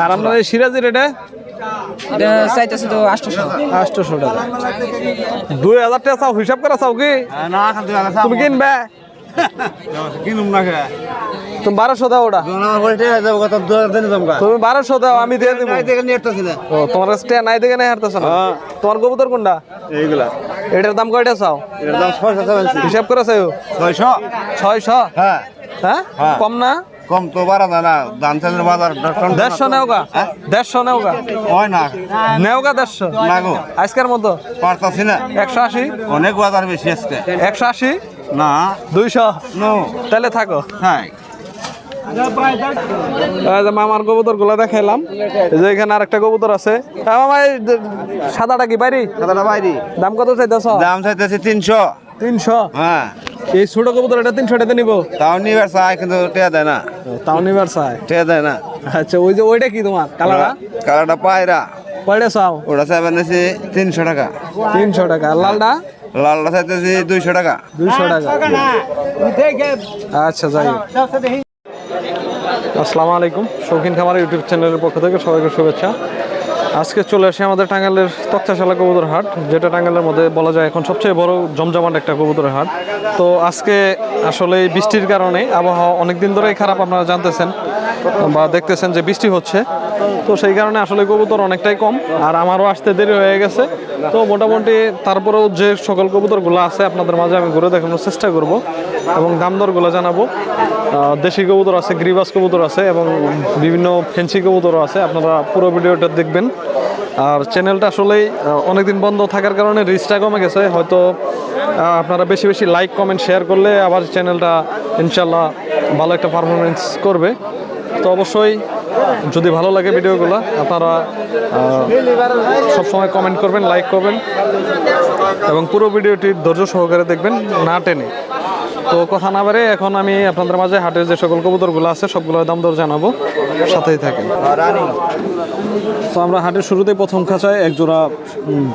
আর আপনার এই সিরাজির এটা চাইতেছে তো 800 টাকা। 2000 টাকা চাও, হিসাব করা চাও কি? তুমি কিনবে? কিনুম না কে তুমি 1200 দাও ওটা। তুমি 1200 দাও, আমি দিয়ে দিব। ও তোমার কাছে টাকা নাই দেখে নাই হারতেছ না। তোমার কবুতর কোনটা? এইগুলা। এটার দাম কয়টা চাও? এটার দাম 600 হিসাব করে চাও? 600। হ্যাঁ হ্যাঁ কম না? কম তো বাড়া না, দাম চাইলে বাজার 150 নেওগা। 150 নেওগা হয় না নেওগা 150 না গো আজকের মতো পারতাছি না। 180 অনেক বাজার বেশি আজকে। 180 না 200 নো তাহলে থাকো। হ্যাঁ মামার কবুতর গুলা দেখাইলাম। এই যে এখানে আরেকটা কবুতর আছে। মামা এই সাদাটা কি বাইরি? সাদাটা বাইরে। দাম কত চাইতেছ? দাম চাইতেছি 300। 300? হ্যাঁ এই ছোট কবুতর এটা 300 টাকা নিব। তাও নিবার চাই কিন্তু টেয়া দেয় না। তাও নিবার চাই? টেয়া দেয় না। আচ্ছা ওই যে ওইটা কি তোমার কালারটা? কালারটা পায়রা। কয়টা চাও? ওটা চাইবেন 300 টাকা। 300 টাকা। আর লালটা? লালটা চাইতেছি 200 টাকা। 200 টাকা। আচ্ছা যাই হোক। আসসালামু আলাইকুম, শৌখিন খামার ইউটিউব চ্যানেলের পক্ষ থেকে সবাইকে শুভেচ্ছা। আজকে চলে আসি আমাদের টাঙ্গাইলের তক্তাশালা কবুতর হাট, যেটা টাঙ্গাইলের মধ্যে বলা যায় এখন সবচেয়ে বড় জমজমাট একটা কবুতরের হাট। তো আজকে আসলে বৃষ্টির কারণে আবহাওয়া অনেক দিন ধরেই খারাপ, আপনারা জানতেছেন বা দেখতেছেন যে বৃষ্টি হচ্ছে। তো সেই কারণে আসলে কবুতর অনেকটাই কম, আর আমারও আসতে দেরি হয়ে গেছে। তো মোটামুটি তারপরেও যে সকল কবুতরগুলো আছে আপনাদের মাঝে আমি ঘুরে দেখানোর চেষ্টা করব এবং দাম দরগুলো জানাবো। দেশি কবুতর আছে, গ্রিবাস কবুতর আছে এবং বিভিন্ন ফেন্সি কবুতরও আছে। আপনারা পুরো ভিডিওটা দেখবেন। আর চ্যানেলটা আসলেই অনেকদিন বন্ধ থাকার কারণে রিচটা কমে গেছে। হয়তো আপনারা বেশি বেশি লাইক কমেন্ট শেয়ার করলে আবার চ্যানেলটা ইনশাল্লাহ ভালো একটা পারফরমেন্স করবে। তো অবশ্যই যদি ভালো লাগে ভিডিওগুলো আপনারা সবসময় কমেন্ট করবেন, লাইক করবেন এবং পুরো ভিডিওটি ধৈর্য সহকারে দেখবেন, না টেনে। তো কথা না বাড়ে এখন আমি আপনাদের মাঝে হাটের যে সকল কবুতরগুলো আছে সবগুলোর দাম দর জানাবো, সাথেই থাকেন। তো আমরা হাটের শুরুতেই প্রথম খাঁচায়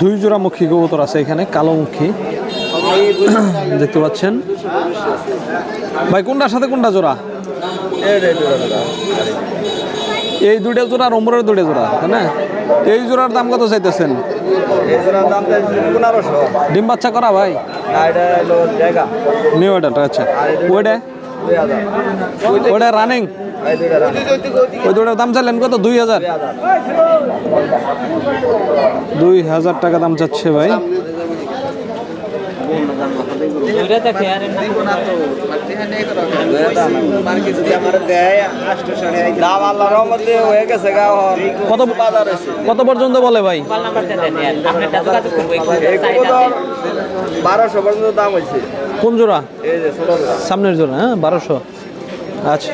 দুই জোড়া মুখী কবুতর আছে এখানে, কালো মুখী দেখতে পাচ্ছেন। ভাই কোনটার সাথে কোনটা জোড়া? এই দুইটা জোড়া আর ওমরের দুইটা জোড়া, তাই না? এই জোড়ার দাম কত চাইতেছেন? ডিম বাচ্চা করা ভাই? নিউ এটা। আচ্ছা ওইটা ওইটা রানিং? ওই দুটার দাম চাইলেন কত? 2000? 2000 টাকা দাম চাচ্ছে ভাই। কত পর্যন্ত বলে ভাই? 1200 পর্যন্ত দাম হয়েছে। কোন জোড়া? সামনের জোড়া? হ্যাঁ 1200। আচ্ছা,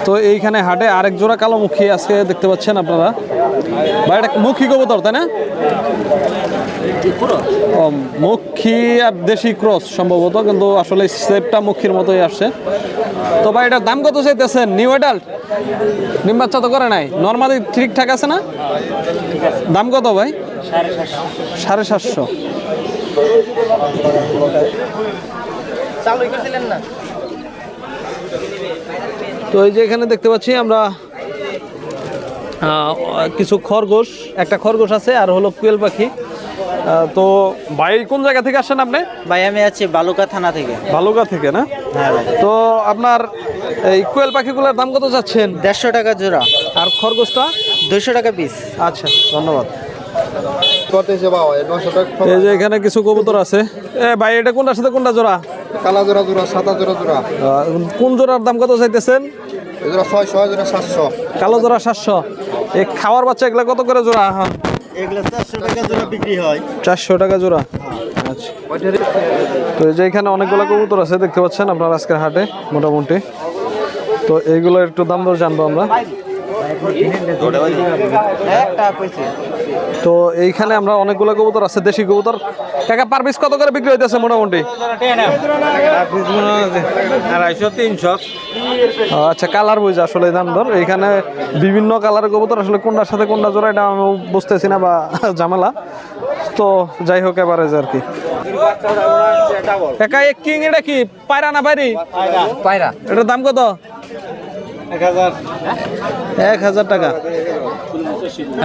তো এইখানে হাটে আরেক জোড়া কালো মুখী আজকে দেখতে পাচ্ছেন আপনারা। ভাই এটা মুখী কবুতর তাই না? ও মুখী আর দেশি ক্রস সম্ভবত, কিন্তু আসলে শেপটা মুখীর মতোই আসছে। তো ভাই এটার দাম কত চাইতেছেন? New adult? ডিম বাচ্চা তো করে নাই? নর্মালি ঠিকঠাক আছে না? দাম কত ভাই? 750। তো এই যে এখানে দেখতে পাচ্ছি আমরা কিছু খরগোশ, একটা খরগোশ আছে আর হলো কোয়েল পাখি। তো ভাই কোন জায়গা থেকে আসেন আপনি? ভাই আমি আছি বালুকা থানা থেকে। বালুকা থেকে না? হ্যাঁ ভাই। তো আপনার এই কোয়েল পাখিগুলোর দাম কত যাচ্ছেন? 150 টাকা জোড়া। আর খরগোশটা? 200 টাকা পিস। আচ্ছা ধন্যবাদ। এই যে এখানে কিছু কবুতর আছে। ভাই এটা কোনটার সাথে কোনটা জোড়া? কালা জোড়া জোড়া, সাদা জোড়া জোড়া। কোন জোড়ার দাম কত চাইতেছেন? জোড়া 600, জোড়া 700। কালো জোড়া 700। এই খাওয়ার বাচ্চা এগুলা কত করে জোড়া? হ্যাঁ এগুলা 400 টাকা জোড়া বিক্রি হয়। 400 টাকা জোড়া। আচ্ছা, তো এই যে এখানে অনেকগুলো কবুতর আছে দেখতে পাচ্ছেন আপনার আজকের হাটে মোটামুটি। তো এইগুলো একটু দাম দর জানবো আমরা। তো এইখানে আমরা অনেকগুলো কবুতর আছে, দেশি কবুতর। টাকা পার পিস কত করে বিক্রি হইতেছে মোটামুটি? 250, 300। আচ্ছা, কালার বুঝে আসলে দাম দর। এইখানে বিভিন্ন কালারের কবুতর, আসলে কোনটার সাথে কোনটা জোড়া এটা আমি বুঝতেছি না বা ঝামেলা। তো যাই হোক এভারেজ আর কি। একা এক কিং, এটা কি পায়রা না বাইরি? পায়রা। এটার দাম কত? 1000 টাকা।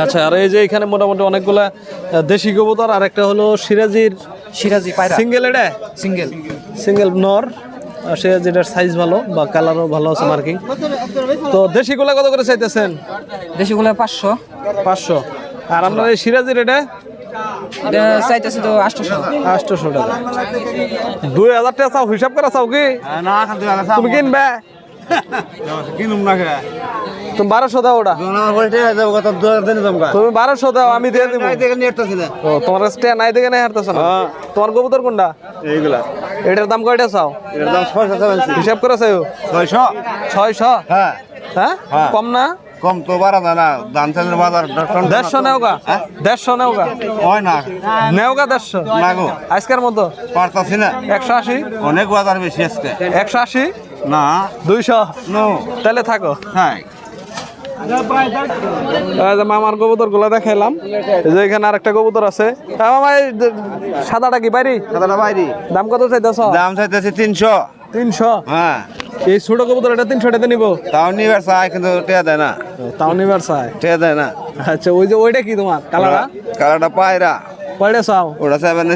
আচ্ছা, আর এই যে এখানে মোটামুটি অনেকগুলা দেশি কবুতর, আর একটা হলো সিরাজি পায়রা সিঙ্গেল, এটা সিঙ্গেল নর। সিরাজিটার সাইজ ভালো বা কালারও ভালো আছে, মার্কিং। তো দেশিগুলা কত করে চাইতেছেন? দেশিগুলো 500 500। আর আপনার এই সিরাজির এটা চাইতেছে তো 800 800 টাকা। 2000 টাকা চাও, হিসাব করা চাও কি? তুমি কিনবে? কিনুম না কে তুমি 1200 দাও ওটা। তুমি 1200 দাও, আমি দিয়ে দিব। ও, তোমার কাছে টাকা নাই দেখে নাই হারতেছ না। তোমার কবুতর কোনটা? এইগুলা এটার দাম কয়টা চাও? এর দাম 600 হিসাব করে চাও? 600। 600? হ্যাঁ হ্যাঁ, হ্যাঁ। কম না? কম তো বাড়া না, ধান চালের বাজার 150 নেওগা? 150 নেওগা? হয় না নেওগা 150 না গো, আজকের মতো? পারতাছি না, 180? অনেক বাজার বেশি আজকে। 180? না 200? নো তাহলে থাকো। হ্যাঁ এই যে মামার কবুতর গুলা দেখাইলাম। এই যে এখানে আরেকটা কবুতর আছে। মামা, এই যে সাদাটা কি বাইরে? সাদাটা বাইরে। দাম কত চাইতেছ? দাম চাইতেছি 300। 300? হ্যাঁ, এই ছোট কবুতর এটা 300 টাকা নিব? তাও নিবার চাই কিন্তু টেয়া দেয় না, তাও নিবার চাই। টেয়া দেয় না। আচ্ছা, ওই যে ওইটা কি তোমার কালারা? কালারটা পায়রা, কয়টা চাও? ওটা চাইবেন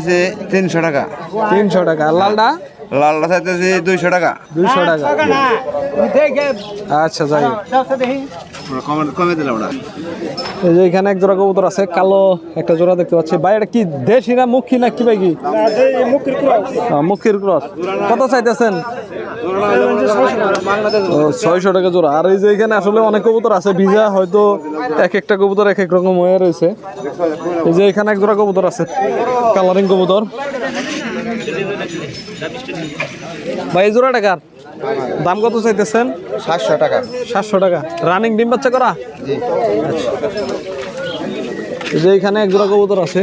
300 টাকা। 300 টাকা। আর লালটা? লালটা চাইতেছি 200 টাকা। 200 টাকা। আচ্ছা, যাই হোক। কমে দিলাম ওটা। এই যে এখানে এক জোড়া কবুতর আছে, কালো একটা জোড়া দেখতে পাচ্ছি। ভাই, এটা কি দেশি না মুখী না কি ভাই? কি মুখির ক্রস? কত চাইতেছেন? 600 টাকা জোড়া। আর এই যে এখানে আসলে অনেক কবুতর আছে ভিজা, হয়তো এক একটা কবুতর এক এক রকম হয়ে রয়েছে। এই যে এখানে এক জোড়া কবুতর আছে, কালারিং কবুতর। ভাই, এই জোড়া টাকার দাম কত চাইতেছেন? 700 টাকা। 700 টাকা। রানিং ডিম বাচ্চা করা? আচ্ছা। এই যে এখানে এক জোড়া কবুতর আছে,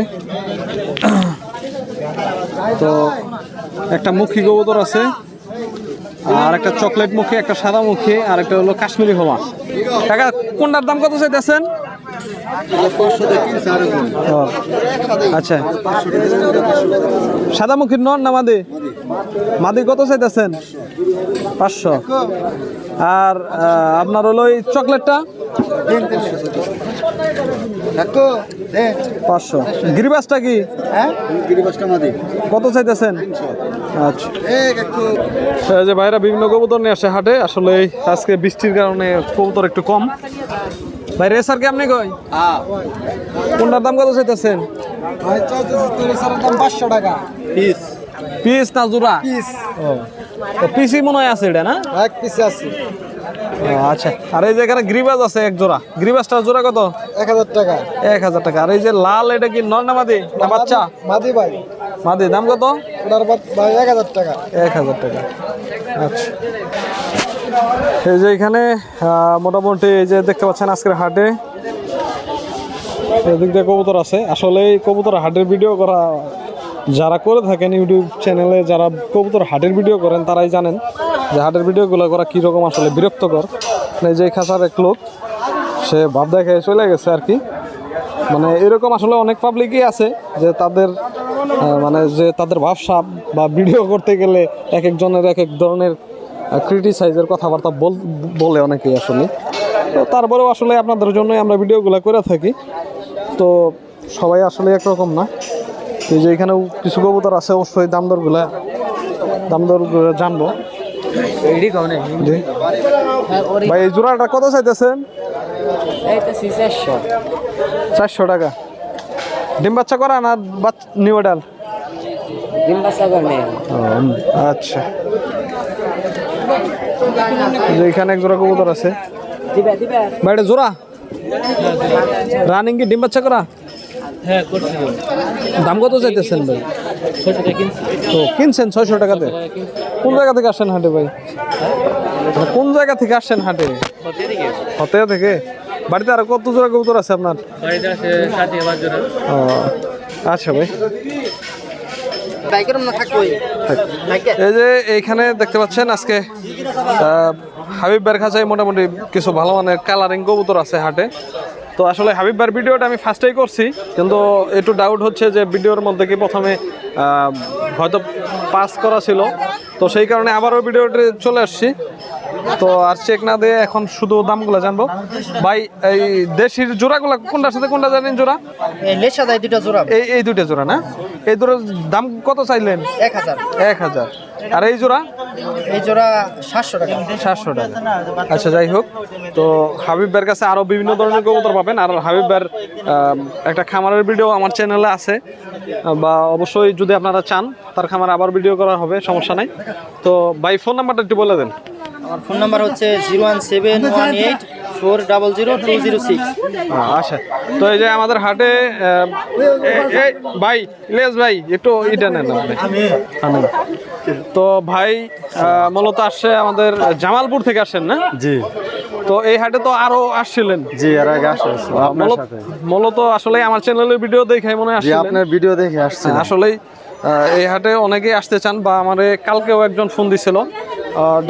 তো একটা মুখী কবুতর আছে, আর একটা চকলেট মুখী, একটা সাদা মুখী, আর একটা হলো কাশ্মীরি হওয়া। টাকা কোনটার দাম কত চাইতেছেন? ও, আচ্ছা। সাদা মুখীর নর না মাদি? মাদি কত চাইতেছেন? 500। আর আপনার হলো ওই চকলেটটা? 500। গিরিবাসটা কি? কত চাইতেছেন? আচ্ছা। এই যে ভাইরা বিভিন্ন কবুতর নিয়ে আসে হাটে। আসলে আজকে বৃষ্টির কারণে কবুতর একটু কম। ভাই, রেসার কি আপনি কই? কোনটার দাম কত চাইতেছেন? 500 টাকা পিস। পিস না জোড়া? পিস। ও, পিসই মনে হয় আছে এটা না? এক পিস আছে। আচ্ছা। আর এই যে এখানে গ্রিবাস আছে এক জোড়া। গ্রিবাসটার জোড়া কত? 1000 টাকা। 1000 টাকা। আর এই যে লাল, এটা কি নর না মাদি না বাচ্চা? মাদি ভাই। মাদি। দাম কত? ওটার ভাই 1000 টাকা। 1000 টাকা। আচ্ছা। এই যে এখানে মোটামুটি এই যে দেখতে পাচ্ছেন আজকের হাটে এদিক দিয়ে কবুতর আছে। আসলে এই কবুতর হাটের ভিডিও করা যারা করে থাকেন ইউটিউব চ্যানেলে, যারা কবুতর হাটের ভিডিও করেন, তারাই জানেন যে হাটের ভিডিওগুলো করা কীরকম আসলে বিরক্তকর। এই যে খাঁচার এক লোক, সে ভাব দেখে চলে গেছে আর কি। মানে এরকম আসলে অনেক পাবলিকই আছে যে তাদের মানে যে তাদের ভাবসাব বা ভিডিও করতে গেলে এক একজনের এক এক ধরনের ক্রিটিসাইজের কথাবার্তা বলে অনেকেই আসলে। তো তারপরেও আসলে আপনাদের জন্যই আমরা ভিডিওগুলো করে থাকি। তো সবাই আসলে একরকম না। এই যে এখানেও কিছু কবুতর আছে, অবশ্যই দাম দরগুলো জানবো। জি। ভাই, এই জোড়াটা কত চাইতেছেন? 400 টাকা। ডিম বাচ্চা করা না নিউ ডাল? ডিম বাচ্চা করে। আচ্ছা। এখানে এক জোড়া কবুতর আছে। ভাই, এটা জোড়া রানিং কি ডিম বাচ্চা করা? হ্যাঁ, করছি। দাম কত চাইতেছেন ভাই? 600 টাকা কিনছি। তো কিনছেন 600 টাকাতে? কোন জায়গা থেকে আসছেন হাটে ভাই? কোন জায়গা থেকে আসছেন হাটে? হতে থেকে। বাড়িতে আর কত জোড়া কবুতর আছে আপনার? বাড়িতে আছে 7-8 জোড়া। ও, আচ্ছা ভাই। এই যে এইখানে দেখতে পাচ্ছেন আজকে হাবিব ভাইয়ের কাছে মোটামুটি কিছু ভালো মানের কালারিং কবুতর আছে হাটে। তো আসলে হাবিব ভাইয়ের ভিডিওটা আমি ফার্স্টেই করছি, কিন্তু একটু ডাউট হচ্ছে যে ভিডিওর মধ্যে কি প্রথমে হয়তো পাস করা ছিল, তো সেই কারণে আবারও ভিডিওটি চলে আসছি। তো আর চেক না দিয়ে এখন শুধু দামগুলো জানবো। ভাই এই দেশির জোড়াগুলো কোনটার সাথে কোনটা জানেন জোড়া? এই লেসা দেয় দুটো জোড়া এই দুইটা জোড়া না? এই দুটোর দাম কত চাইলেন? 1000 1000। আর এই জোড়া? এই জোড়া 700 টাকা 700 টাকা। আচ্ছা যাই হোক, তো হাবিব ভাইয়ের কাছে আরো বিভিন্ন ধরনের কবুতর পাবেন। আর হাবিব ভাইয়ের একটা খামারের ভিডিও আমার চ্যানেলে আছে, বা অবশ্যই যদি আপনারা চান তার খামারে আবার ভিডিও করা হবে, সমস্যা নাই। তো ভাই ফোন নাম্বারটা একটু বলে দেন। আমার ফোন নাম্বার হচ্ছে 01718400206। আচ্ছা, তো এই যে আমাদের হাটে ভাই ইলিয়াস ভাই একটু ইটা নেন আপনি। আনেন। তো ভাই মূলত আসছে আমাদের জামালপুর থেকে আসেন না? জি তো এই হাটে তো আরো আসছিলেন? জি, এর আগে আসছিলাম আপনার সাথে। মূলত আসলে আমার চ্যানেলের ভিডিও দেখে মনে হয় জি, আসছিলেন। আপনার ভিডিও দেখে আসছি। আসলেই এই হাটে অনেকেই আসতে চান, বা আমারে কালকেও একজন ফোন দিছিল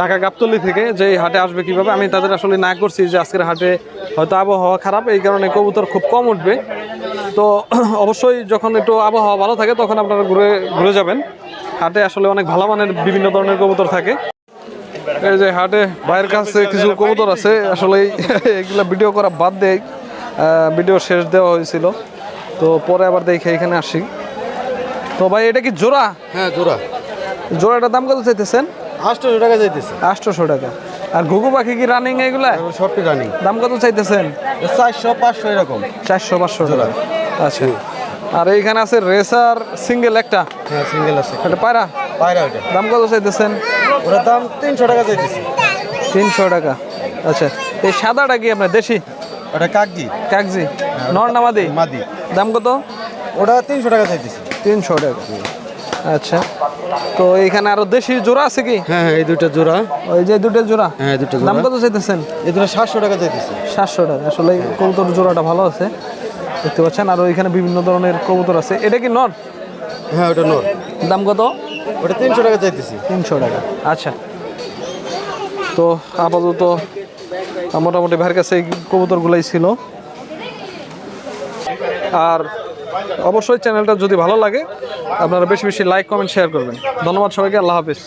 ঢাকা গাবতলী থেকে, যে এই হাটে আসবে কিভাবে। আমি তাদের আসলে না করছি যে আজকের হাটে হয়তো আবহাওয়া খারাপ, এই কারণে কবুতর খুব কম উঠবে। তো অবশ্যই যখন একটু আবহাওয়া ভালো থাকে তখন আপনারা ঘুরে যাবেন। হাটে আসলে অনেক ভালো মানের বিভিন্ন ধরনের কবুতর থাকে। এই যে হাটে ভাইয়ের কাছে কিছু কবুতর আছে, আসলে এগুলা ভিডিও করা বাদ দেয়, ভিডিও শেষ দেওয়া হয়েছিল, তো পরে আবার দেখে এখানে আসি। তো ভাই এটা কি জোড়া? হ্যাঁ, জোড়া। জোড়াটার দাম কত চাইতেছেন? 800 টাকা যাইতেছে। 800 টাকা। আর ঘুঘু পাখি কি রানিং এগুলা? সবটি রানিং। দাম কত চাইতেছেন? 400-500 এরকম। 400-500 টাকা। আচ্ছা, আর এইখানে আছে রেসার সিঙ্গেল একটা, হ্যাঁ, সিঙ্গেল আছে। এটা পায়রা। পায়রা ওটা। দাম কত চাইতেছেন? ওটার দাম 300 টাকা যাইতেছে। 300 টাকা। আচ্ছা, এই সাদাটা কি আপনার দেশি? ওটা কাকজি। কাগজি নর না মাদি? মাদি। দাম কত? ওটা 300 টাকা যাইতেছে। 300 টাকা। আচ্ছা, তো এইখানে আরো দেশি জোড়া আছে কি? হ্যাঁ, এই দুটো জোড়া। ওই যে দুটো জোড়া, হ্যাঁ, দুটো জোড়া। দাম কত চাইতেছেন? এই দুটো 700 টাকা যাইতেছে। 700 টাকা। আসলে কবুতর জোড়াটা ভালো আছে, দেখতে পাচ্ছেন। আর ওইখানে বিভিন্ন ধরনের কবুতর আছে। এটা কি নর? হ্যাঁ, ওটা নর। দাম কত? ওটা 300 টাকা যাইতেছে। 300 টাকা। আচ্ছা, তো আপাতত মোটামুটি ভাইয়ের কাছে এই কবুতরগুলাই ছিল। আর অবশ্যই চ্যানেলটা যদি ভালো লাগে আপনারা বেশি বেশি লাইক কমেন্ট শেয়ার করবেন। ধন্যবাদ সবাইকে, আল্লাহ হাফিজ।